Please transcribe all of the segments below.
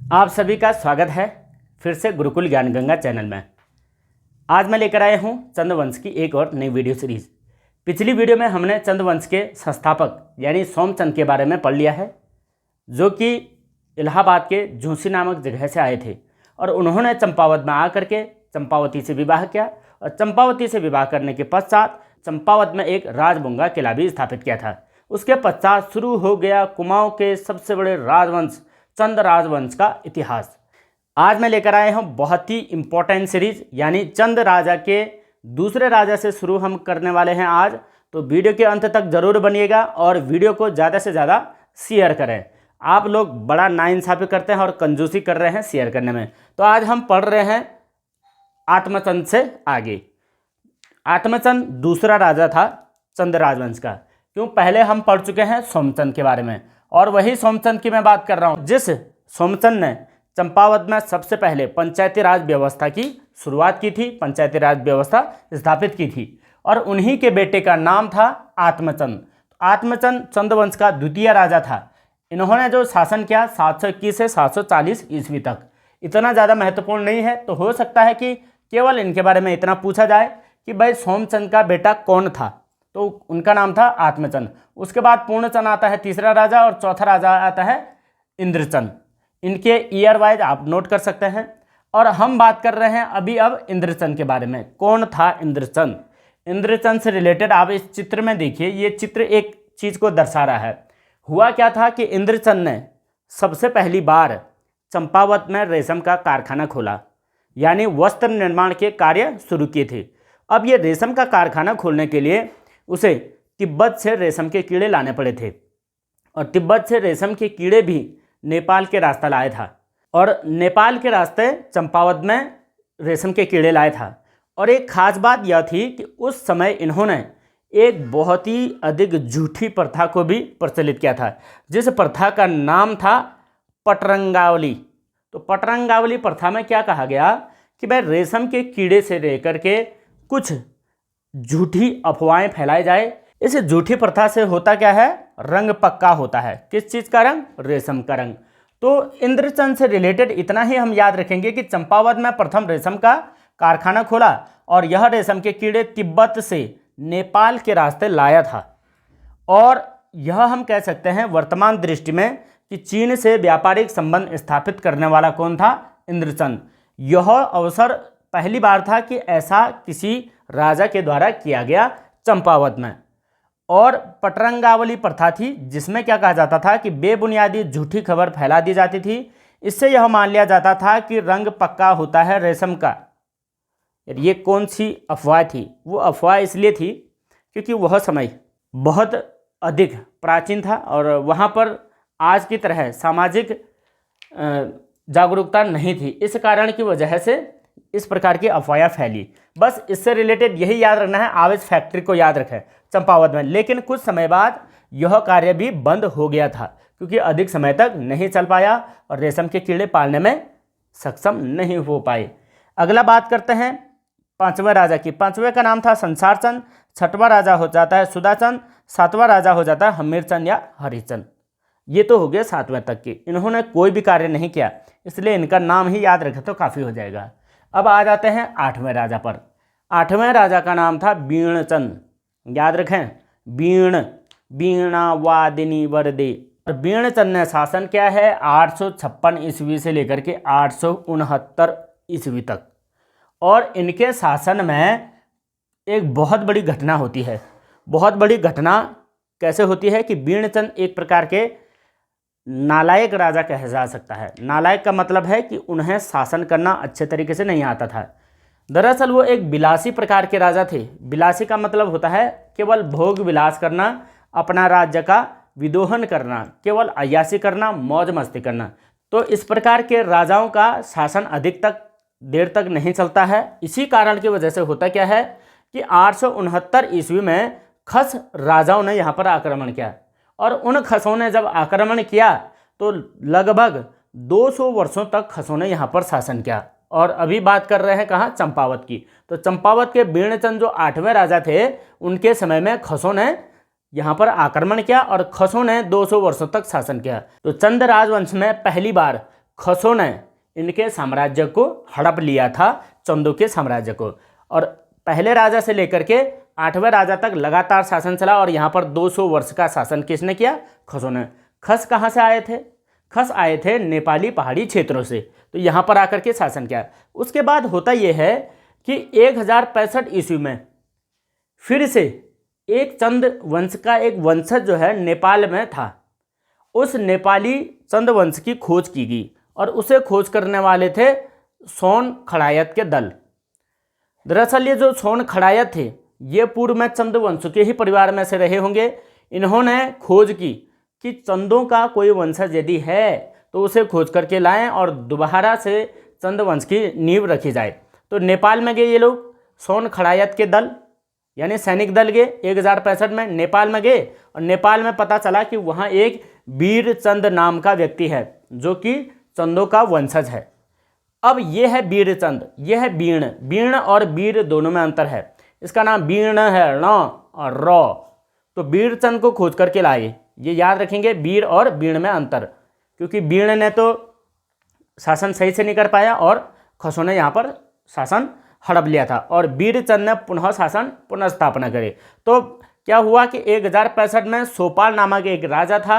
आप सभी का स्वागत है फिर से गुरुकुल ज्ञान गंगा चैनल में। आज मैं लेकर आया हूँ चंद्रवंश की एक और नई वीडियो सीरीज। पिछली वीडियो में हमने चंद्रवंश के संस्थापक यानी सोमचंद के बारे में पढ़ लिया है, जो कि इलाहाबाद के झूंसी नामक जगह से आए थे और उन्होंने चंपावत में आकर के चंपावती से विवाह किया और चंपावती से विवाह करने के पश्चात चंपावत में एक राजबुंगा किला भी स्थापित किया था। उसके पश्चात शुरू हो गया कुमाऊं के सबसे बड़े राजवंश चंद राजवंश का इतिहास। आज मैं लेकर आए हूँ बहुत ही इम्पोर्टेंट सीरीज, यानी चंद राजा के दूसरे राजा से शुरू हम करने वाले हैं आज। तो वीडियो के अंत तक जरूर बनिएगा और वीडियो को ज़्यादा से ज़्यादा शेयर करें। आप लोग बड़ा नाइंसाफ़ी करते हैं और कंजूसी कर रहे हैं शेयर करने में। तो आज हम पढ़ रहे हैं आत्मचंद से आगे। आत्मचंद दूसरा राजा था चंद राजवंश का। क्यों, पहले हम पढ़ चुके हैं सोमचंद के बारे में और वही सोमचंद की मैं बात कर रहा हूँ, जिस सोमचंद ने चंपावत में सबसे पहले पंचायती राज व्यवस्था की शुरुआत की थी, पंचायती राज व्यवस्था स्थापित की थी और उन्हीं के बेटे का नाम था आत्मचंद। आत्मचंद चंद्रवंश का द्वितीय राजा था। इन्होंने जो शासन किया 721 से 740 ईस्वी तक, इतना ज़्यादा महत्वपूर्ण नहीं है। तो हो सकता है कि केवल इनके बारे में इतना पूछा जाए कि भाई सोमचंद का बेटा कौन था, तो उनका नाम था आत्मचंद। उसके बाद पूर्णचंद आता है तीसरा राजा और चौथा राजा आता है इंद्रचंद। इनके ईयर वाइज आप नोट कर सकते हैं। और हम बात कर रहे हैं अभी अब इंद्रचंद के बारे में। कौन था इंद्रचंद? इंद्रचंद से रिलेटेड आप इस चित्र में देखिए, ये चित्र एक चीज़ को दर्शा रहा है। हुआ क्या था कि इंद्रचंद ने सबसे पहली बार चंपावत में रेशम का कारखाना खोला, यानी वस्त्र निर्माण के कार्य शुरू किए थे। अब ये रेशम का कारखाना खोलने के लिए उसे तिब्बत से रेशम के कीड़े लाने पड़े थे और तिब्बत से रेशम के कीड़े भी नेपाल के रास्ता लाया था और नेपाल के रास्ते चंपावत में रेशम के कीड़े लाया था। और एक खास बात यह थी कि उस समय इन्होंने एक बहुत ही अधिक झूठी प्रथा को भी प्रचलित किया था, जिस प्रथा का नाम था पटरंगावली। तो पटरंगावली प्रथा में क्या कहा गया कि भाई रेशम के कीड़े से लेकर के कुछ झूठी अफवाहें फैलाई जाए। इस झूठी प्रथा से होता क्या है, रंग पक्का होता है। किस चीज़ का रंग? रेशम का रंग। तो इंद्रचंद से रिलेटेड इतना ही हम याद रखेंगे कि चंपावत में प्रथम रेशम का कारखाना खोला और यह रेशम के कीड़े तिब्बत से नेपाल के रास्ते लाया था। और यह हम कह सकते हैं वर्तमान दृष्टि में कि चीन से व्यापारिक संबंध स्थापित करने वाला कौन था? इंद्रचंद। यह अवसर पहली बार था कि ऐसा किसी राजा के द्वारा किया गया चंपावत में। और पटरंगावली प्रथा थी, जिसमें क्या कहा जाता था कि बेबुनियादी झूठी खबर फैला दी जाती थी। इससे यह मान लिया जाता था कि रंग पक्का होता है रेशम का। ये कौन सी अफवाह थी? वो अफवाह इसलिए थी क्योंकि वह समय बहुत अधिक प्राचीन था और वहाँ पर आज की तरह सामाजिक जागरूकता नहीं थी। इस कारण की वजह से इस प्रकार की अफवाहें फैली। बस इससे रिलेटेड यही याद रखना है, आवेश फैक्ट्री को याद रखें चंपावत में। लेकिन कुछ समय बाद यह कार्य भी बंद हो गया था क्योंकि अधिक समय तक नहीं चल पाया और रेशम के कीड़े पालने में सक्षम नहीं हो पाए। अगला बात करते हैं पांचवें राजा की। पांचवें का नाम था संसारचंद। छठवां राजा हो जाता है सुधाचंद। सातवां राजा हो जाता है हमीरचंद या हरिचंद। ये तो हो गया सातवें तक की। इन्होंने कोई भी कार्य नहीं किया, इसलिए इनका नाम ही याद रखें तो काफ़ी हो जाएगा। अब आ जाते हैं आठवें राजा पर। आठवें राजा का नाम था बीणचंद। याद रखें, वीणा वादिनी वरदे। और बीणचंद ने शासन किया है 856 ईस्वी से लेकर के 869 ईस्वी तक। और इनके शासन में एक बहुत बड़ी घटना होती है। बहुत बड़ी घटना कैसे होती है कि बीणचंद एक प्रकार के नालायक राजा कहा जा सकता है। नालायक का मतलब है कि उन्हें शासन करना अच्छे तरीके से नहीं आता था। दरअसल वो एक विलासी प्रकार के राजा थे। विलासी का मतलब होता है केवल भोग विलास करना, अपना राज्य का विदोहन करना, केवल अय्याशी करना, मौज मस्ती करना। तो इस प्रकार के राजाओं का शासन अधिक तक देर तक नहीं चलता है। इसी कारण की वजह से होता क्या है कि 869 ईस्वी में खस राजाओं ने यहाँ पर आक्रमण किया और उन खसों ने जब आक्रमण किया तो लगभग 200 वर्षों तक खसों ने यहाँ पर शासन किया। और अभी बात कर रहे हैं कहाँ? चंपावत की। तो चंपावत के बीणचंद जो आठवें राजा थे, उनके समय में खसों ने यहाँ पर आक्रमण किया और खसों ने 200 वर्षों तक शासन किया। तो चंद राजवंश में पहली बार खसों ने इनके साम्राज्य को हड़प लिया था, चंदों के साम्राज्य को। और पहले राजा से लेकर के 8वें राजा तक लगातार शासन चला और यहाँ पर 200 वर्ष का शासन किसने किया? खसों ने। खस कहाँ से आए थे? खस आए थे नेपाली पहाड़ी क्षेत्रों से, तो यहाँ पर आकर के शासन किया। उसके बाद होता यह है कि 1065 ईस्वी में फिर से एक चंद वंश का एक वंशज जो है नेपाल में था, उस नेपाली चंद वंश की खोज की गई और उसे खोज करने वाले थे सोन खड़ायत के दल। दरअसल ये जो सोन खड़ायत थे ये पूर्व में चंद वंश के ही परिवार में से रहे होंगे। इन्होंने खोज की कि चंदों का कोई वंशज यदि है तो उसे खोज करके लाएं और दोबारा से चंद वंश की नींव रखी जाए। तो नेपाल में गए ये लोग, सोन खड़ायत के दल यानी सैनिक दल गए 1065 में नेपाल में गए और नेपाल में पता चला कि वहाँ एक वीरचंद नाम का व्यक्ति है जो कि चंदों का वंशज है। अब ये है वीरचंद, ये है बीण। बीण और वीर दोनों में अंतर है। इसका नाम बीण है, ण और रौ। तो वीरचंद को खोज करके लाए, ये याद रखेंगे, वीर और बीण में अंतर, क्योंकि बीण ने तो शासन सही से नहीं कर पाया और खसों ने यहाँ पर शासन हड़प लिया था और वीरचंद ने पुनः शासन पुनर्स्थापना करे। तो क्या हुआ कि 1065 में सोपाल नामक एक राजा था,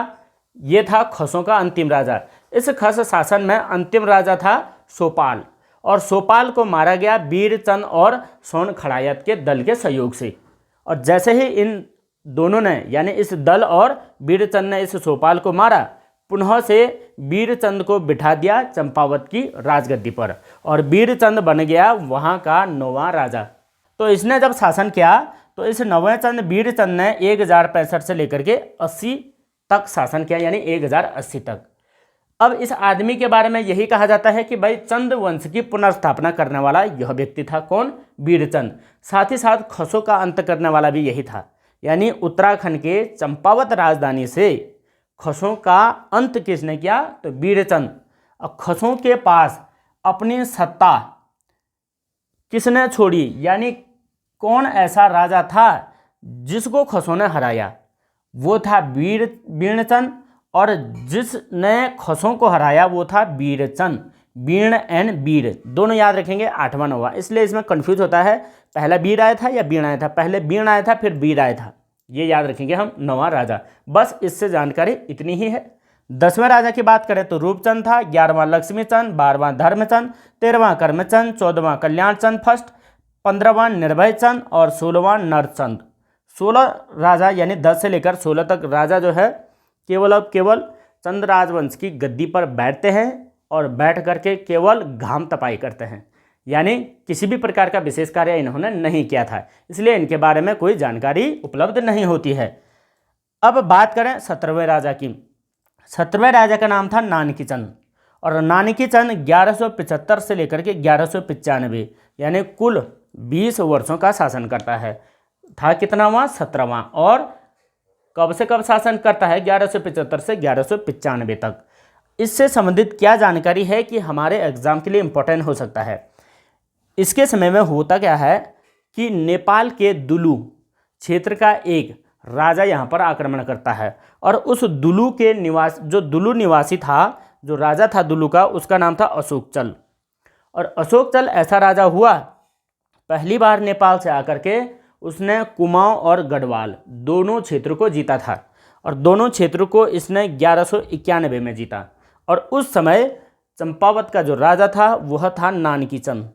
ये था खसों का अंतिम राजा। इस खस शासन में अंतिम राजा था सोपाल और सोपाल को मारा गया वीरचंद और सोन खड़ायत के दल के सहयोग से। और जैसे ही इन दोनों ने यानी इस दल और वीरचंद ने इस सोपाल को मारा, पुनः से वीरचंद को बिठा दिया चंपावत की राजगद्दी पर और वीरचंद बन गया वहाँ का 9वां राजा। तो इसने जब शासन किया तो इस 9वें चंद वीरचंद ने 1065 से लेकर के 80 तक शासन किया, यानी 1080 तक। अब इस आदमी के बारे में यही कहा जाता है कि भाई चंद वंश की पुनर्स्थापना करने वाला यह व्यक्ति था। कौन? वीरचंद। साथ ही साथ खसों का अंत करने वाला भी यही था, यानी उत्तराखंड के चंपावत राजधानी से खसों का अंत किसने किया? तो वीरचंद। और खसों के पास अपनी सत्ता किसने छोड़ी, यानी कौन ऐसा राजा था जिसको खसों ने हराया? वो था बीणचंद और जिसने खसों को हराया वो था वीरचंद। बीण एंड वीर दोनों याद रखेंगे, 8वां 9वां, इसलिए इसमें कंफ्यूज होता है पहला वीर आया था या बीण आया था। पहले बीण आया था फिर वीर आया था, ये याद रखेंगे हम 9वां राजा। बस इससे जानकारी इतनी ही है। 10वें राजा की बात करें तो रूपचंद था, 11वां लक्ष्मीचंद, 12वां धर्मचंद, 13वां कर्मचंद, 14वां कल्याणचंद फर्स्ट, 15वां निर्भयचंद और 16वां नरचंद। 16 राजा यानी 10 से लेकर 16 तक राजा जो है केवल अब केवल चंद राजवंश की गद्दी पर बैठते हैं और बैठ करके केवल घाम तपाई करते हैं, यानी किसी भी प्रकार का विशेष कार्य इन्होंने नहीं किया था, इसलिए इनके बारे में कोई जानकारी उपलब्ध नहीं होती है। अब बात करें 17वें राजा की। 17वें राजा का नाम था नानकीचंद और नानकीचंद 1175 से लेकर के 1195 यानी कुल 20 वर्षों का शासन करता है। था कितनावां? 17वां। और कब से कब शासन करता है? 1175 से 1195 तक। इससे संबंधित क्या जानकारी है कि हमारे एग्जाम के लिए इम्पोर्टेंट हो सकता है? इसके समय में होता क्या है कि नेपाल के दुलु क्षेत्र का एक राजा यहाँ पर आक्रमण करता है और उस दुलु के जो दुलु निवासी था, जो राजा था दुलु का, उसका नाम था अशोकचल। और अशोकचल ऐसा राजा हुआ, पहली बार नेपाल से आकर के उसने कुमाऊं और गढ़वाल दोनों क्षेत्र को जीता था और दोनों क्षेत्र को इसने 1191 में जीता। और उस समय चंपावत का जो राजा था वह था नानकीचंद,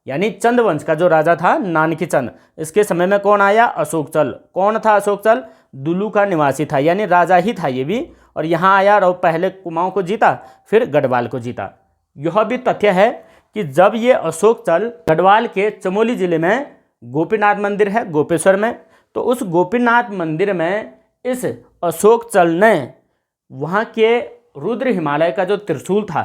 यानी चंद वंश का जो राजा था नानकीचंद। इसके समय में कौन आया? अशोकचल। कौन था अशोकचल? दुलु का निवासी था, यानी राजा ही था ये भी, और यहाँ आया और पहले कुमाऊं को जीता फिर गढ़वाल को जीता। यह भी तथ्य है कि जब ये अशोकचल गढ़वाल के चमोली जिले में गोपीनाथ मंदिर है गोपेश्वर में, तो उस गोपीनाथ मंदिर में इस अशोकचल ने वहाँ के रुद्र हिमालय का जो त्रिशूल था,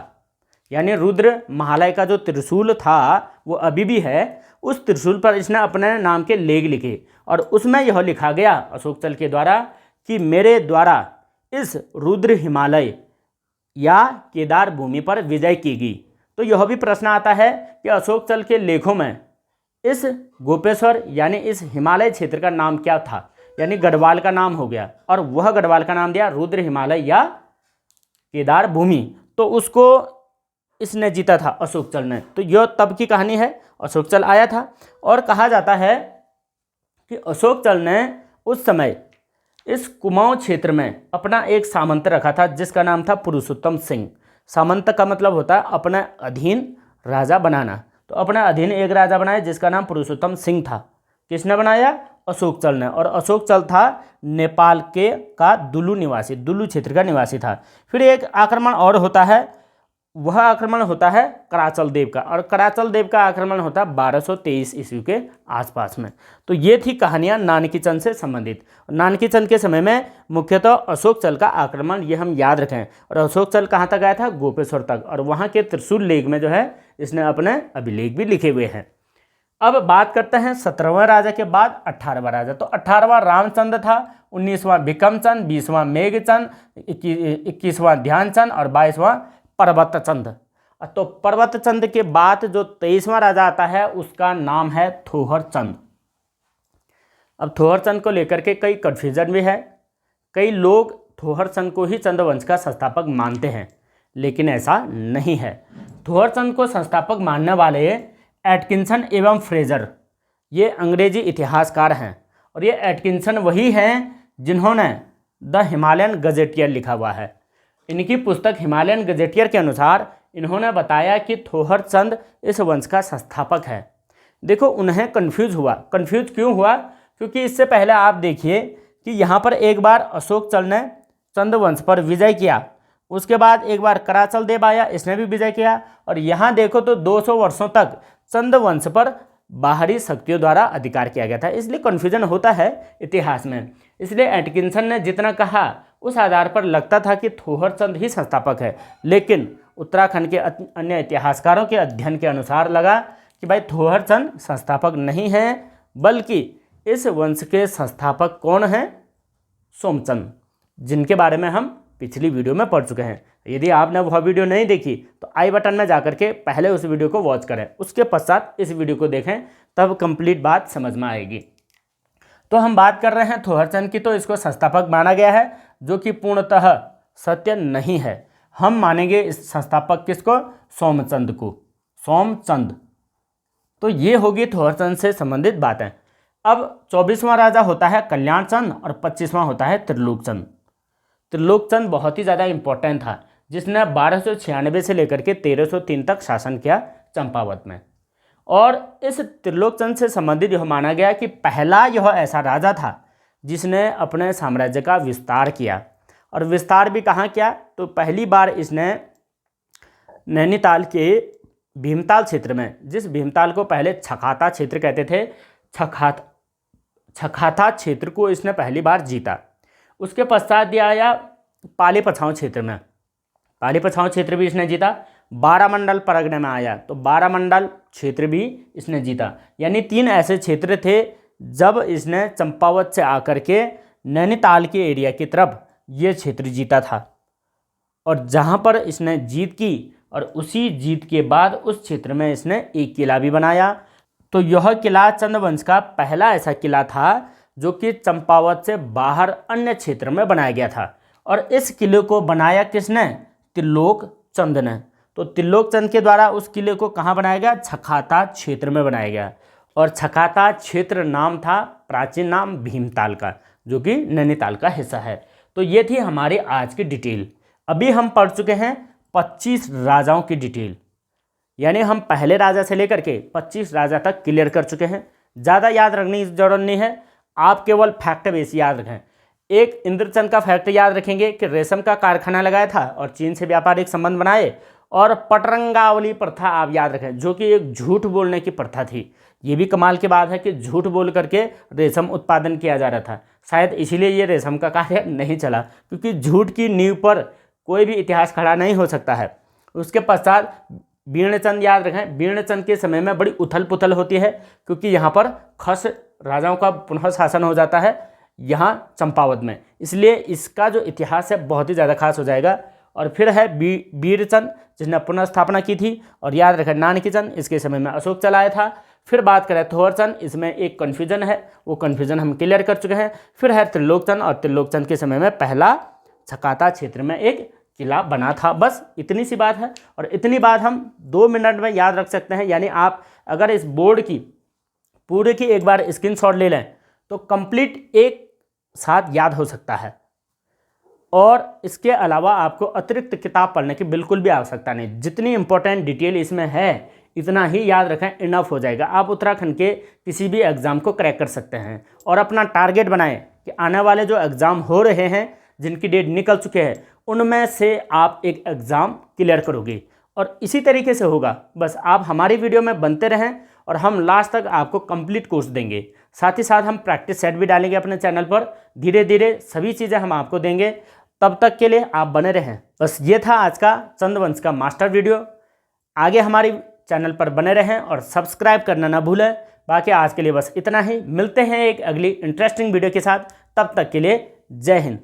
यानी रुद्र महालय का जो त्रिशूल था वो अभी भी है, उस त्रिशूल पर इसने अपने नाम के लेख लिखे और उसमें यह लिखा गया अशोकचल के द्वारा कि मेरे द्वारा इस रुद्र हिमालय या केदार भूमि पर विजय की गई। तो यह भी प्रश्न आता है कि अशोकचल के लेखों में इस गोपेश्वर यानी इस हिमालय क्षेत्र का नाम क्या था, यानी गढ़वाल का नाम हो गया और वह गढ़वाल का नाम दिया रुद्र हिमालय या केदार भूमि। तो उसको इसने जीता था, अशोक चल ने। तो यह तब की कहानी है, अशोक चल आया था। और कहा जाता है कि अशोक चल ने उस समय इस कुमाऊं क्षेत्र में अपना एक सामंत रखा था जिसका नाम था पुरुषोत्तम सिंह। सामंत का मतलब होता है अपना अधीन राजा बनाना। तो अपना अधीन एक राजा बनाया जिसका नाम पुरुषोत्तम सिंह था। किसने बनाया? अशोक चल ने। और अशोक चल था नेपाल के का दुलु निवासी, दुलु क्षेत्र का निवासी था। फिर एक आक्रमण और होता है, वह आक्रमण होता है कराचल देव का। और कराचल देव का आक्रमण होता है 1223 ईस्वी के आसपास में। तो ये थी कहानियाँ नानकी चंद से संबंधित। नानकी चंद के समय में मुख्यतः अशोक चल का आक्रमण, ये हम याद रखें। और अशोक चल कहाँ तक आया था? गोपेश्वर तक। और वहाँ के त्रिशूल लेख में जो है इसने अपने अभिलेख भी लिखे हुए हैं। अब बात करते हैं 17वें राजा के बाद 18वां राजा। तो 18वां रामचंद्र था, 19वां बिक्रमचंद, 20वां मेघचंद, 21वां ध्यानचंद और 22वां पर्वतचंद। तो पर्वतचंद के बाद जो 23वां राजा आता है उसका नाम है थोहरचंद। अब थोहरचंद को लेकर के कई कन्फ्यूजन भी है। कई लोग थोहरचंद को ही चंद्रवंश का संस्थापक मानते हैं, लेकिन ऐसा नहीं है। थोहरचंद को संस्थापक मानने वाले एटकिंसन एवं फ्रेजर, ये अंग्रेजी इतिहासकार हैं। और ये एटकिंसन वही हैं जिन्होंने द हिमालयन गजेटियर लिखा हुआ है। इनकी पुस्तक हिमालयन गजेटियर के अनुसार इन्होंने बताया कि थोहरचंद इस वंश का संस्थापक है। देखो, उन्हें कन्फ्यूज क्यों हुआ? क्योंकि इससे पहले आप देखिए कि यहाँ पर एक बार अशोक चल ने चंद्रवंश पर विजय किया, उसके बाद एक बार कराचल देव आया, इसने भी विजय किया। और यहाँ देखो तो 200 वर्षों तक चंद्रवंश पर बाहरी शक्तियों द्वारा अधिकार किया गया था। इसलिए कन्फ्यूजन होता है इतिहास में। इसलिए एटकिंसन ने जितना कहा उस आधार पर लगता था कि थोहरचंद ही संस्थापक है, लेकिन उत्तराखंड के अन्य इतिहासकारों के अध्ययन के अनुसार लगा कि भाई थोहरचंद संस्थापक नहीं है, बल्कि इस वंश के संस्थापक कौन हैं? सोमचंद, जिनके बारे में हम पिछली वीडियो में पढ़ चुके हैं। यदि आपने वह वीडियो नहीं देखी तो आई बटन में जाकर के पहले उस वीडियो को वॉच करें, उसके पश्चात इस वीडियो को देखें, तब कंप्लीट बात समझ में आएगी। तो हम बात कर रहे हैं थोहरचंद की। तो इसको संस्थापक माना गया है, जो कि पूर्णतः सत्य नहीं है। हम मानेंगे इस संस्थापक किसको? सोमचंद को, सोमचंद। तो ये होगी थोहरचंद से संबंधित बातें। अब 24वां राजा होता है कल्याणचंद और 25वां होता है त्रिलोकचंद। त्रिलोकचंद बहुत ही ज़्यादा इंपॉर्टेंट था, जिसने 1296 से लेकर के 1303 तक शासन किया चंपावत में। और इस त्रिलोकचंद से संबंधित यह माना गया कि पहला यह ऐसा राजा था जिसने अपने साम्राज्य का विस्तार किया। और विस्तार भी कहाँ किया? तो पहली बार इसने नैनीताल के भीमताल क्षेत्र में, जिस भीमताल को पहले छखाता क्षेत्र कहते थे, छखाता क्षेत्र को इसने पहली बार जीता। उसके पश्चात दिया आया पाली पछाऊ क्षेत्र में, पाली पछाऊ क्षेत्र भी इसने जीता। 12 मंडल परगने में आया, तो 12 मंडल क्षेत्र भी इसने जीता। यानी 3 ऐसे क्षेत्र थे जब इसने चंपावत से आकर के नैनीताल के एरिया की तरफ ये क्षेत्र जीता था। और जहाँ पर इसने जीत की, और उसी जीत के बाद उस क्षेत्र में इसने एक किला भी बनाया। तो यह किला चंद्रवंश का पहला ऐसा किला था जो कि चंपावत से बाहर अन्य क्षेत्र में बनाया गया था। और इस किले को बनाया किसने? त्रिलोकचंद ने। तो त्रिलोकचंद के द्वारा उस किले को कहाँ बनाया गया? छखाता क्षेत्र में बनाया गया। और छखाता क्षेत्र नाम था प्राचीन नाम भीमताल का, जो कि नैनीताल का हिस्सा है। तो ये थी हमारी आज की डिटेल। अभी हम पढ़ चुके हैं 25 राजाओं की डिटेल, यानी हम पहले राजा से लेकर के 25 राजा तक क्लियर कर चुके हैं। ज़्यादा याद रखने की जरूरत नहीं है, आप केवल फैक्ट बेस याद रखें। एक इंद्रचंद का फैक्ट याद रखेंगे कि रेशम का कारखाना लगाया था और चीन से व्यापारिक संबंध बनाए। और पटरंगावली प्रथा आप याद रखें, जो कि एक झूठ बोलने की प्रथा थी। ये भी कमाल की बात है कि झूठ बोल करके रेशम उत्पादन किया जा रहा था। शायद इसीलिए ये रेशम का कार्य नहीं चला, क्योंकि झूठ की नींव पर कोई भी इतिहास खड़ा नहीं हो सकता है। उसके पश्चात बीणचंद याद रखें, बीणचंद के समय में बड़ी उथल पुथल होती है, क्योंकि यहाँ पर खस राजाओं का पुनः शासन हो जाता है यहाँ चंपावत में। इसलिए इसका जो इतिहास है बहुत ही ज़्यादा खास हो जाएगा। और फिर है बीरचंद, जिसने पुनर्स्थापना की थी। और याद रखें नानकी चंद, इसके समय में अशोक चल आया था। फिर बात करें थोहरचंद, इसमें एक कन्फ्यूजन है, वो कन्फ्यूजन हम क्लियर कर चुके हैं। फिर है त्रिलोकचंद, और त्रिलोकचंद के समय में पहला छकाता क्षेत्र में एक किला बना था। बस इतनी सी बात है, और इतनी बात हम 2 मिनट में याद रख सकते हैं। यानी आप अगर इस बोर्ड की पूरे की एक बार स्क्रीनशॉट ले लें तो कंप्लीट एक साथ याद हो सकता है। और इसके अलावा आपको अतिरिक्त किताब पढ़ने की बिल्कुल भी आवश्यकता नहीं। जितनी इंपॉर्टेंट डिटेल इसमें है इतना ही याद रखें, इनफ हो जाएगा। आप उत्तराखंड के किसी भी एग्ज़ाम को क्रैक कर सकते हैं। और अपना टारगेट बनाएं कि आने वाले जो एग्ज़ाम हो रहे हैं, जिनकी डेट निकल चुके हैं, उनमें से आप एक एग्ज़ाम क्लियर करोगे। और इसी तरीके से होगा। बस आप हमारी वीडियो में बनते रहें और हम लास्ट तक आपको कंप्लीट कोर्स देंगे। साथ ही साथ हम प्रैक्टिस सेट भी डालेंगे अपने चैनल पर। धीरे धीरे सभी चीज़ें हम आपको देंगे। तब तक के लिए आप बने रहें। बस ये था आज का चंद्रवंश का मास्टर वीडियो। आगे हमारी चैनल पर बने रहें और सब्सक्राइब करना ना भूलें। बाकी आज के लिए बस इतना ही। मिलते हैं एक अगली इंटरेस्टिंग वीडियो के साथ। तब तक के लिए जय हिंद।